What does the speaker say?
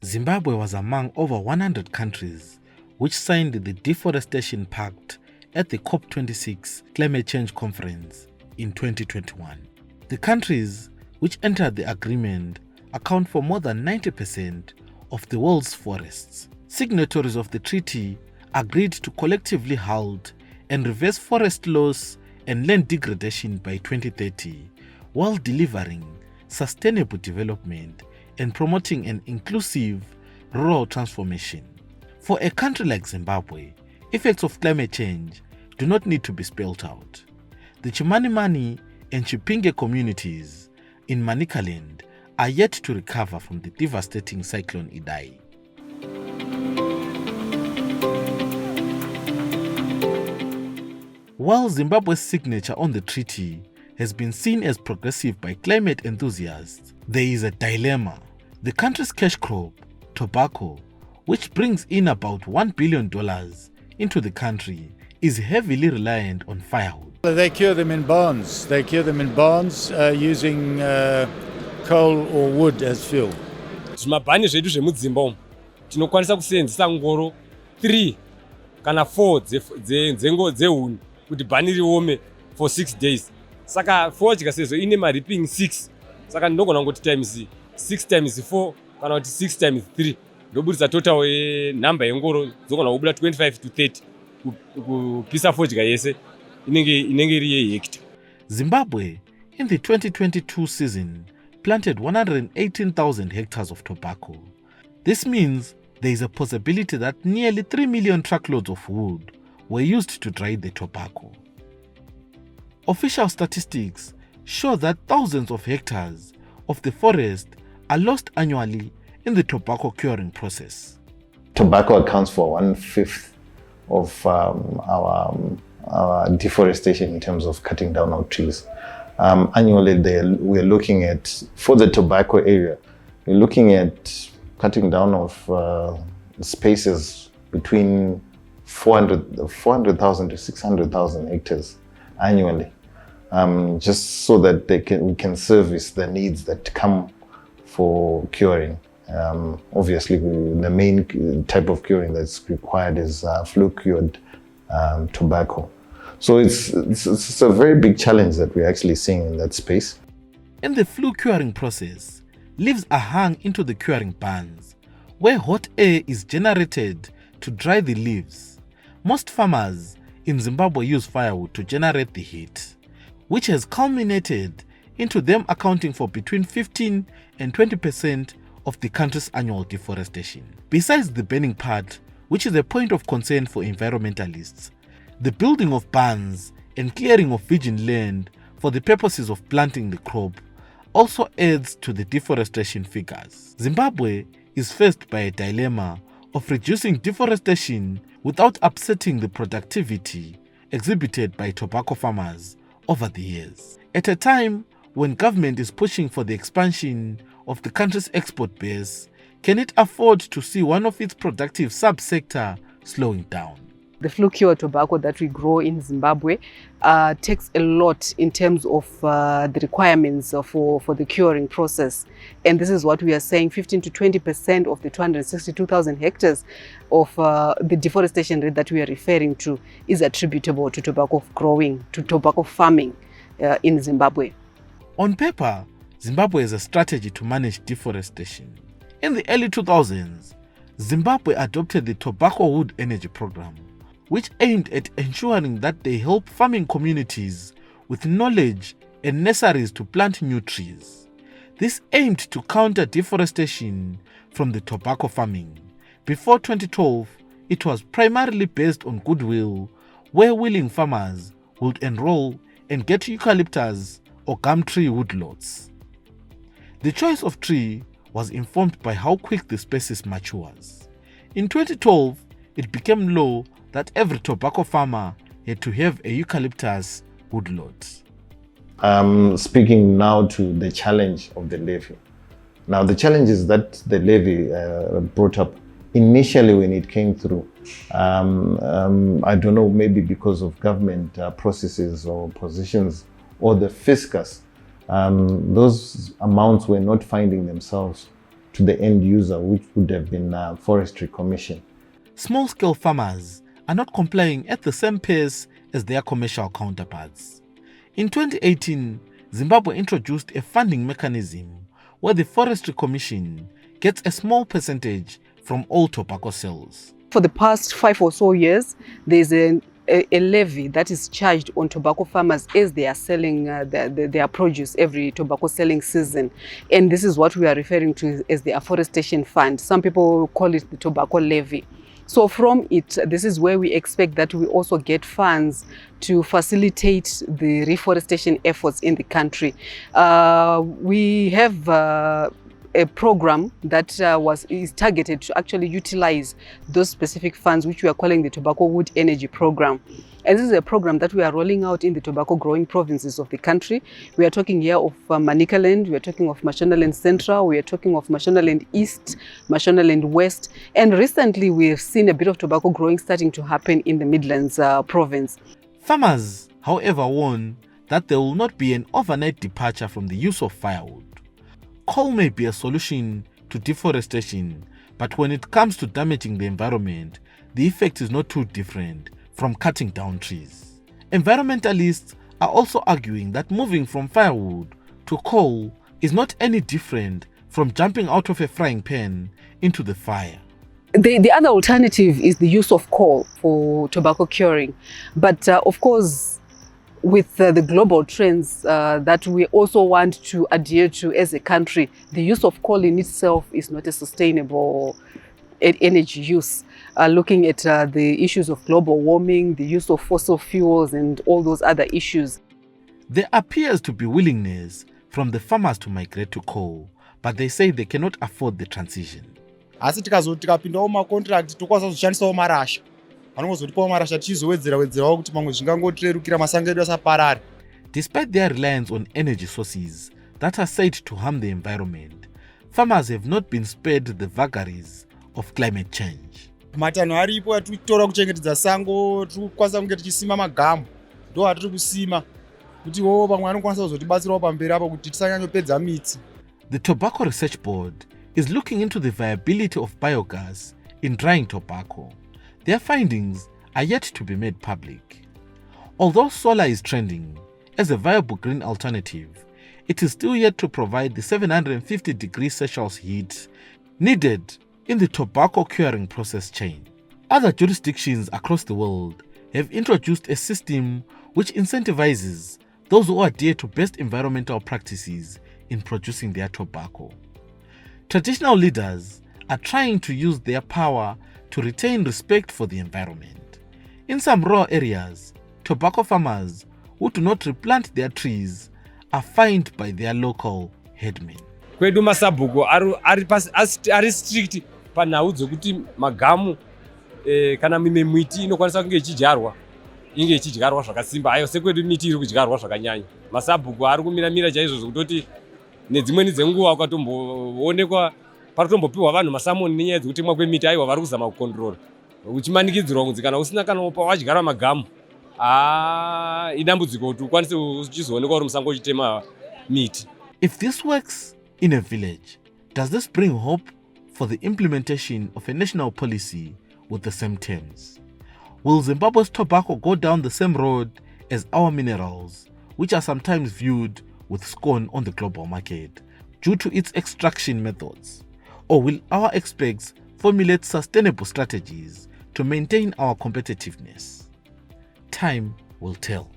Zimbabwe was among over 100 countries which signed the Deforestation Pact at the COP26 Climate Change Conference in 2021. The countries which entered the agreement account for more than 90% of the world's forests. Signatories of the treaty agreed to collectively halt and reverse forest loss and land degradation by 2030 while delivering sustainable development and promoting an inclusive rural transformation. For a country like Zimbabwe, effects of climate change do not need to be spelled out. The Chimanimani and Chipinge communities in Manicaland are yet to recover from the devastating cyclone Idai. While Zimbabwe's signature on the treaty has been seen as progressive by climate enthusiasts, there is a dilemma. The country's cash crop, tobacco, which brings in about $1 billion into the country, is heavily reliant on firewood. They cure them in barns. Using coal or wood as fuel. Zvimabhani zvedu zvemudzimba umu tinokwanisa kusenzesa ngoro 3 kana 4 dzehuni kuti bhani riome for 6 days. Saka fodya sezvo ine maripping 6. Saka ndinogona ngoti times 6 times 4 kana kuti 6 times 3 ndobudisa total number yengoro dzogona kubuda 25 to 30 kupisa fodya yese inenge iri yehectare. Zimbabwe in the 2022 season planted 118,000 hectares of tobacco. This means there is a possibility that nearly 3 million truckloads of wood were used to dry the tobacco. Official statistics show that thousands of hectares of the forest are lost annually in the tobacco curing process. Tobacco accounts for 1/5 of our deforestation in terms of cutting down our trees. Annually, we're looking at, for the tobacco area, we're looking at cutting down of spaces between 400,000 to 600,000 hectares annually, just so that we can service the needs that come for curing. Obviously, the main type of curing that's required is flue-cured tobacco. So it's a very big challenge that we're actually seeing in that space. In the flue curing process, leaves are hung into the curing barns, where hot air is generated to dry the leaves. Most farmers in Zimbabwe use firewood to generate the heat, which has culminated into them accounting for between 15 and 20% of the country's annual deforestation. Besides the burning part, which is a point of concern for environmentalists, the building of barns and clearing of virgin land for the purposes of planting the crop also adds to the deforestation figures. Zimbabwe is faced by a dilemma of reducing deforestation without upsetting the productivity exhibited by tobacco farmers over the years. At a time when government is pushing for the expansion of the country's export base, can it afford to see one of its productive subsector slowing down? The flue-cured tobacco that we grow in Zimbabwe takes a lot in terms of the requirements for the curing process. And this is what we are saying, 15 to 20% of the 262,000 hectares of the deforestation rate that we are referring to is attributable to tobacco growing, to tobacco farming in Zimbabwe. On paper, Zimbabwe has a strategy to manage deforestation. In the early 2000s, Zimbabwe adopted the Tobacco Wood Energy Program, which aimed at ensuring that they help farming communities with knowledge and nurseries to plant new trees. This aimed to counter deforestation from the tobacco farming. Before 2012, it was primarily based on goodwill, where willing farmers would enroll and get eucalyptus or gum tree woodlots. The choice of tree was informed by how quick the species matures. In 2012, it became law that every tobacco farmer had to have a eucalyptus woodlot. Speaking now to the challenge of the levy. Now, the challenges that the levy brought up initially when it came through, I don't know, maybe because of government processes or positions or the fiscus, those amounts were not finding themselves to the end user, which would have been Forestry Commission. Small-scale farmers are not complying at the same pace as their commercial counterparts. In 2018, Zimbabwe introduced a funding mechanism where the Forestry Commission gets a small percentage from all tobacco sales. For the past 5 or so years, there's a levy that is charged on tobacco farmers as they are selling their produce every tobacco selling season. And this is what we are referring to as the Deforestation Fund. Some people call it the tobacco levy. So from it, this is where we expect that we also get funds to facilitate the reforestation efforts in the country. We have a program that is targeted to actually utilize those specific funds, which we are calling the Tobacco Wood Energy Program. And this is a program that we are rolling out in the tobacco growing provinces of the country. We are talking here of Manicaland, we are talking of Mashonaland Central, we are talking of Mashonaland East, Mashonaland West, and recently we have seen a bit of tobacco growing starting to happen in the Midlands province. Farmers, however, warn that there will not be an overnight departure from the use of firewood. Coal may be a solution to deforestation, but when it comes to damaging the environment, the effect is not too different from cutting down trees. Environmentalists are also arguing that moving from firewood to coal is not any different from jumping out of a frying pan into the fire. The other alternative is the use of coal for tobacco curing, but of course, with the global trends that we also want to adhere to as a country, the use of coal in itself is not a sustainable energy use. Looking at the issues of global warming, the use of fossil fuels and all those other issues. There appears to be willingness from the farmers to migrate to coal, but they say they cannot afford the transition. Asi tikapindawo makontrakt tokwanisa kuzoshandisawo marasha. Vanongozotipawo marasha tichizowedzerawo kuti mamwe zvingangotirerukira masango edu asaparare. Despite their reliance on energy sources that are said to harm the environment, farmers have not been spared the vagaries of climate change. Matanho aripo atikutora kuchengetedza sango, tikukwanisa kunge tichisima magamu. Ndo atiri kusima kuti wo pamwe anokwanisa kuzotibatsirawo pamberi apo kuti tisanyanyopedza miti. The Tobacco Research Board is looking into the viability of biogas in drying tobacco. Their findings are yet to be made public. Although solar is trending as a viable green alternative, it is still yet to provide the 750 degrees Celsius heat needed in the tobacco curing process chain. Other jurisdictions across the world have introduced a system which incentivizes those who adhere to best environmental practices in producing their tobacco. Traditional leaders are trying to use their power to retain respect for the environment. In some rural areas, tobacco farmers who do not replant their trees are fined by their local headmen. Kwedu masabhuku ari strict panhau dzokuti magamu kana mimwe miti inokwanisa kunge ichidyarwa zvakasimba. Hayo sekwedu miti iri kudyarwa zvakanyanya. Masabhuku ari kumira chaizvo zvekutoti nedzimweni dzenguva ukatomboonekwa paritombopiwa vanhu masamoni nenyaya dzekutemwa kwemiti, aiwa vari kuzama kukontrora uchimanikidzirwa kunzi kana usina kana pawadyara magamu idambudziko kuti ukwanise uchizoonekwa uri musango uchitema miti. If this works in a village, does this bring hope for the implementation of a national policy with the same terms? Will Zimbabwe's tobacco go down the same road as our minerals, which are sometimes viewed with scorn on the global market due to its extraction methods? Or will our experts formulate sustainable strategies to maintain our competitiveness? Time will tell.